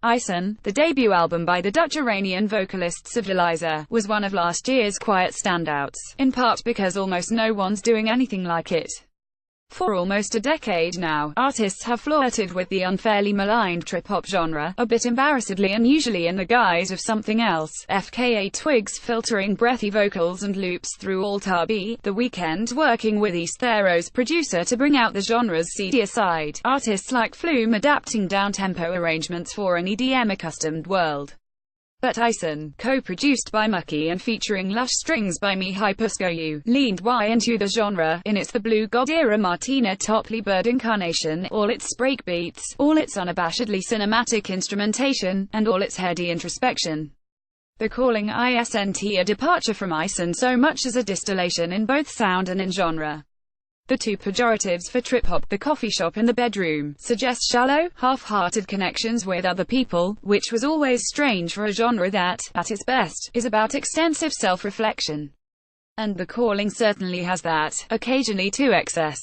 Ison, the debut album by the Dutch-Iranian vocalist Sevdaliza, was one of last year's quiet standouts, in part because almost no one's doing anything like it. For almost a decade now, artists have flirted with the unfairly maligned trip-hop genre, a bit embarrassedly and usually in the guise of something else, FKA Twigs filtering breathy vocals and loops through Altar B, The Weeknd working with East Thero's producer to bring out the genre's seedier side, artists like Flume adapting down-tempo arrangements for an EDM-accustomed world. But Ison, co-produced by Mucky and featuring lush strings by Mihai Pușcău, leaned wide into the genre, in its The Blue God era Martina Topley Bird incarnation, all its breakbeats, all its unabashedly cinematic instrumentation, and all its heady introspection. The Calling isn't a departure from Ison so much as a distillation in both sound and in genre. The two pejoratives for trip-hop, the coffee shop and the bedroom, suggest shallow, half-hearted connections with other people, which was always strange for a genre that, at its best, is about extensive self-reflection. And The Calling certainly has that, occasionally to excess.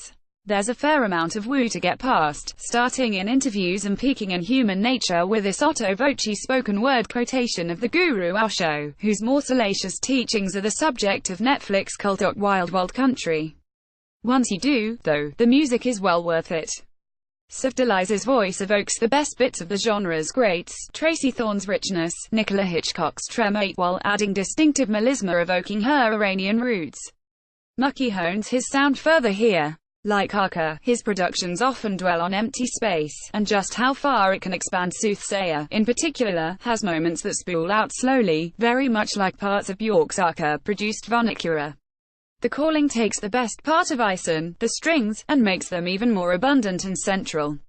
There's a fair amount of woo to get past, starting in interviews and peaking in human nature with this sotto voce spoken-word quotation of the guru Osho, whose more salacious teachings are the subject of Netflix cult doc Wild Wild Country. Once you do, though, the music is well worth it. Sevdaliza's voice evokes the best bits of the genre's greats, Tracy Thorn's richness, Nicola Hitchcock's tremor, while adding distinctive melisma evoking her Iranian roots. Mucky hones his sound further here. Like Arca, his productions often dwell on empty space, and just how far it can expand. Soothsayer, in particular, has moments that spool out slowly, very much like parts of Bjork's Arca-produced Vunicura. The Calling takes the best part of Ison, the strings, and makes them even more abundant and central.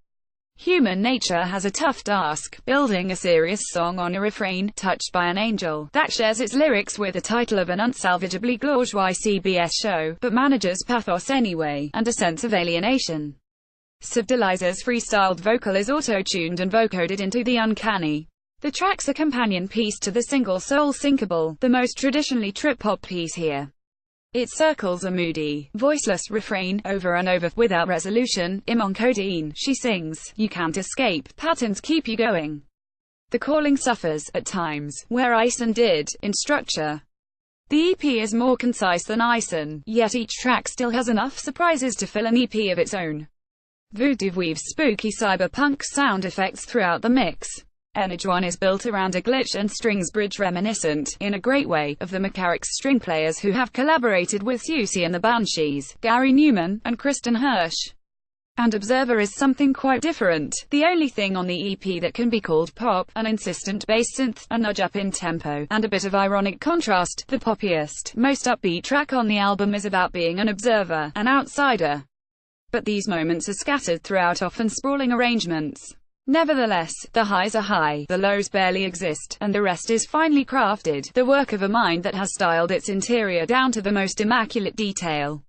Human nature has a tough task, building a serious song on a refrain, touched by an angel, that shares its lyrics with the title of an unsalvageably bourgeois CBS show, but manages pathos anyway, and a sense of alienation. Sevdaliza's freestyled vocal is auto-tuned and vocoded into the uncanny. The track's a companion piece to the single Soul Sinkable, the most traditionally trip-hop piece here. It circles a moody, voiceless refrain, over and over, without resolution. I'm on codeine, she sings, you can't escape, patterns keep you going. The Calling suffers, at times, where Ison did, in structure. The EP is more concise than Ison, yet each track still has enough surprises to fill an EP of its own. Voodoo weaves spooky cyberpunk sound effects throughout the mix. Energy One is built around a glitch and strings bridge reminiscent, in a great way, of the Macarix string players who have collaborated with Susie and the Banshees, Gary Newman, and Kristen Hirsch. And Observer is something quite different, the only thing on the EP that can be called pop, an insistent bass synth, a nudge up in tempo, and a bit of ironic contrast. The poppiest, most upbeat track on the album is about being an observer, an outsider. But these moments are scattered throughout often sprawling arrangements. Nevertheless, the highs are high, the lows barely exist, and the rest is finely crafted, the work of a mind that has styled its interior down to the most immaculate detail.